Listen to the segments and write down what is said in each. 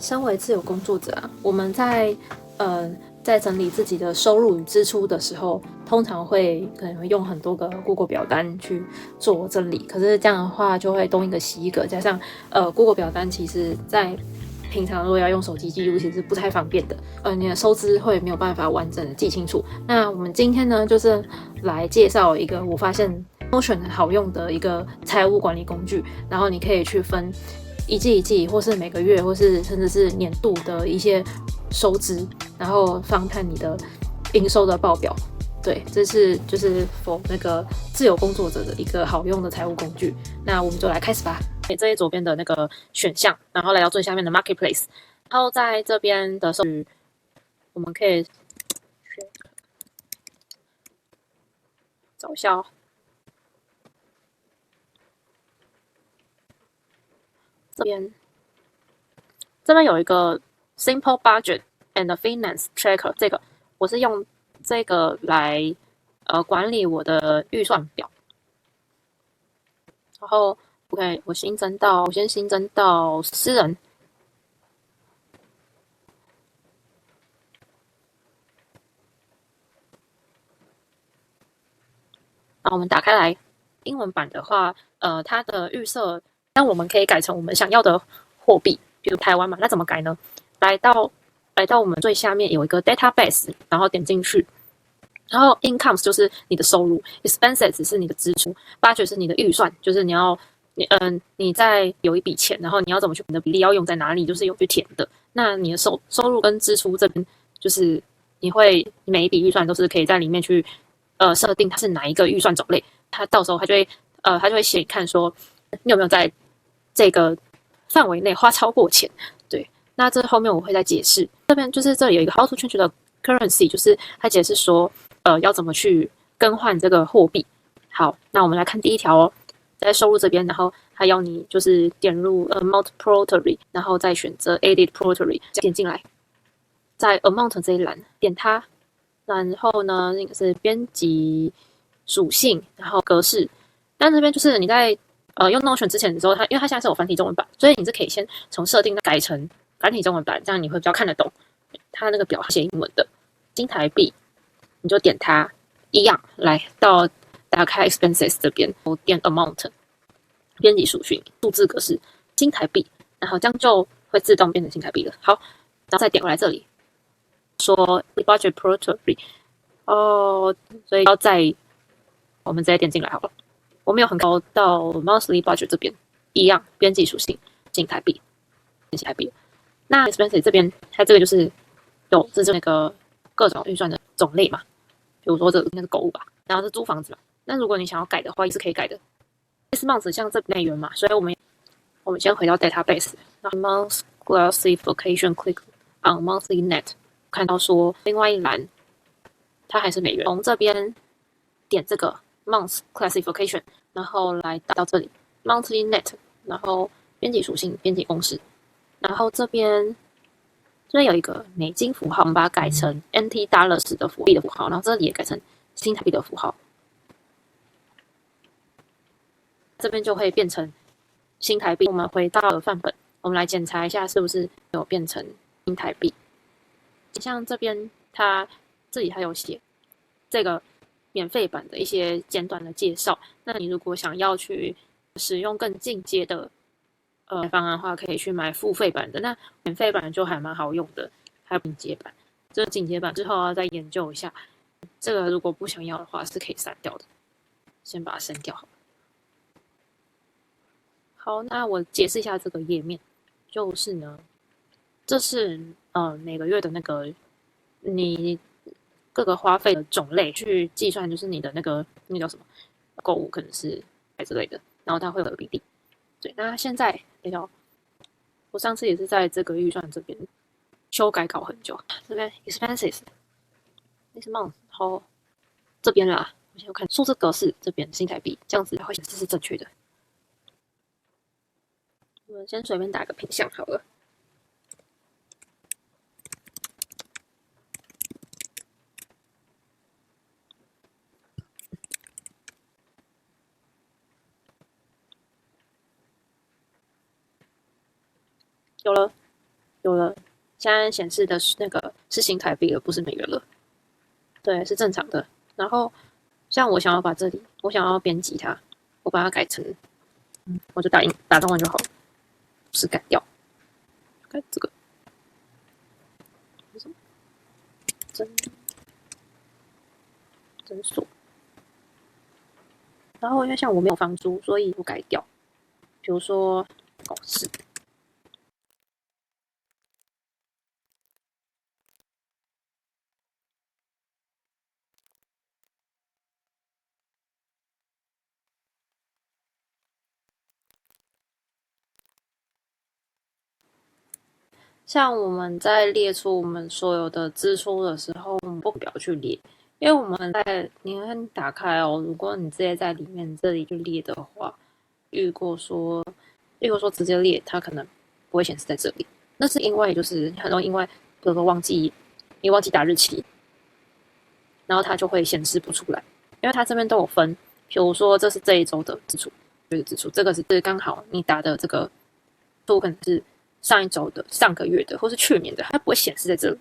身为自由工作者啊，我们在整理自己的收入与支出的时候，通常可能会用很多个 Google 表单去做整理。可是这样的话，就会东一个西一个，加上Google 表单其实在平常如果要用手机记录，其实不太方便的。你的收支会没有办法完整的记清楚。那我们今天呢，就是来介绍一个我发现 Notion 很好用的一个财务管理工具，然后你可以去分一季一季，或是每个月，或是甚至是年度的一些收支，然后翻看你的营收的报表。对，这是就是 for 那个自由工作者的一个好用的财务工具。那我们就来开始吧。这里左边的那个选项，然后来到最下面的 Marketplace， 然后在这边的收据，我们可以找一下哦。这边有一个 Simple Budget and Finance Tracker， 这个我是用这个来管理我的预算表。然后 OK， 我先新增到私人。然后我们打开来，英文版的话，它的预设，那我们可以改成我们想要的货币，比如台湾嘛，那怎么改呢？来到我们最下面有一个 database， 然后点进去，然后 incomes 就是你的收入 ，expenses 是你的支出 ，budget 是你的预算，就是你在有一笔钱，然后你要怎么去你的比例要用在哪里，就是有去填的。那你的收入跟支出这边，就是你每一笔预算都是可以在里面去设定它是哪一个预算种类，它到时候它就会写你看说你有没有在这个范围内花超过钱。对，那这后面我会再解释。这边就是这里有一个 how to change the currency， 就是它解释说要怎么去更换这个货币。好，那我们来看第一条哦，在收入这边，然后它要你就是点入amount proprietary， 然后再选择 edit proprietary， 点进来，在 amount 这一栏点它。然后呢，那个是编辑属性，然后格式。但这边就是你在用 Notion 之前的时候，因为它现在是有繁体中文版，所以你是可以先从设定改成繁体中文版，这样你会比较看得懂。它那个表写英文的新台币，你就点它一样，来到打开 expenses 这边，我点 amount， 编辑属性，数字格式新台币，然后这样就会自动变成新台币了。好，然后再点过来这里。说 budget property 所以我们直接点进来好了。我没有很高到 monthly budget 这边一样，编辑属性新台币，新台币。那 expenses 这边它这个就是这是那个各种预算的种类嘛，比如说这个应该是购物吧，然后是租房子嘛。那如果你想要改的话，也是可以改的。this month 像这内元嘛，所以我们先回到 database， 然后 month classification click on monthly net。看到说另外一栏它还是美元，从这边点这个 month classification， 然后来到这里 monthly net， 然后编辑属性编辑公式，然后这边有一个美金符号，我们把它改成 NT dollars 的币的符号，然后这里也改成新台币的符号，这边就会变成新台币。我们回到了范本，我们来检查一下是不是有变成新台币。像这边它这里还有写这个免费版的一些简短的介绍，那你如果想要去使用更进阶的方案的话，可以去买付费版的。那免费版就还蛮好用的，还有进阶版。这个进阶版之后要再研究一下，这个如果不想要的话是可以删掉的，先把它删掉好了。好，那我解释一下这个页面，就是呢，这是每个月的那个你各个花费的种类去计算，就是你的那叫什么购物可能是之类的，然后它会有个比例。对，那现在我上次也是在这个预算这边修改搞很久，这边 expenses this month， 然后这边啦，我先看数字格式这边新台币，这样子会显示是正确的。我们先随便打个品项好了。有了，有了，现在显示的是那个是新台币了，不是美元了。对，是正常的。然后像我想要把这里，我想要编辑它，我把它改成，我就打中文就好了，是改掉，改这个什么诊所。然后因为像我没有房租，所以我改掉，比如说公司。像我们在列出我们所有的支出的时候，我们不表去列，因为我们你看打开哦，如果你直接在里面这里就列的话，遇过说直接列，它可能不会显示在这里。那是因为就是很容易因为比如说你忘记打日期，然后它就会显示不出来，因为它这边都有分，比如说这是这一周的支出，这个是刚好你打的这个，可能是上一周的、上个月的，或是去年的，它不会显示在这里。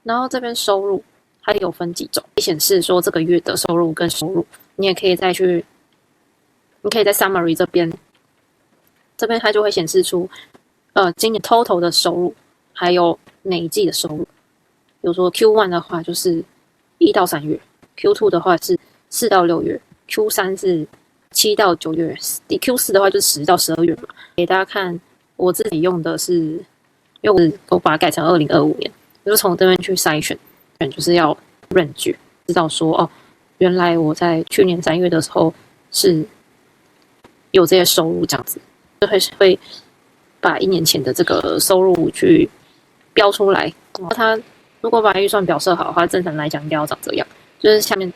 然后这边收入它有分几种，显示说这个月的收入跟收入，你也可以再去，你可以在 summary 这边它就会显示出，今年 total 的收入，还有每一季的收入。比如说 Q1 的话就是1到3月 ，Q2 的话是4到6月 ，Q3 是7到9月，Q4 的话就是10到12月嘛。给大家看。我自己用的是，因为我把它改成2025年，我就从这边去筛选，就是要range，知道说哦，原来我在去年3月的时候是有这些收入，这样子就会把1年前的这个收入去标出来。然后它如果把预算表设好的话，正常来讲应该要长这样，就是下面，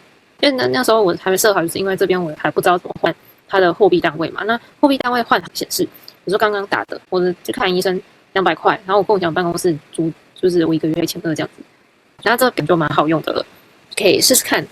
因为那时候我还没设好，就是因为这边我还不知道怎么换它的货币单位嘛，那货币单位换显示。比如说刚刚打的，我去看医生200块，然后我共享办公室租就是我1个月1200这样子，然后这个表就蛮好用的了，可以试试看。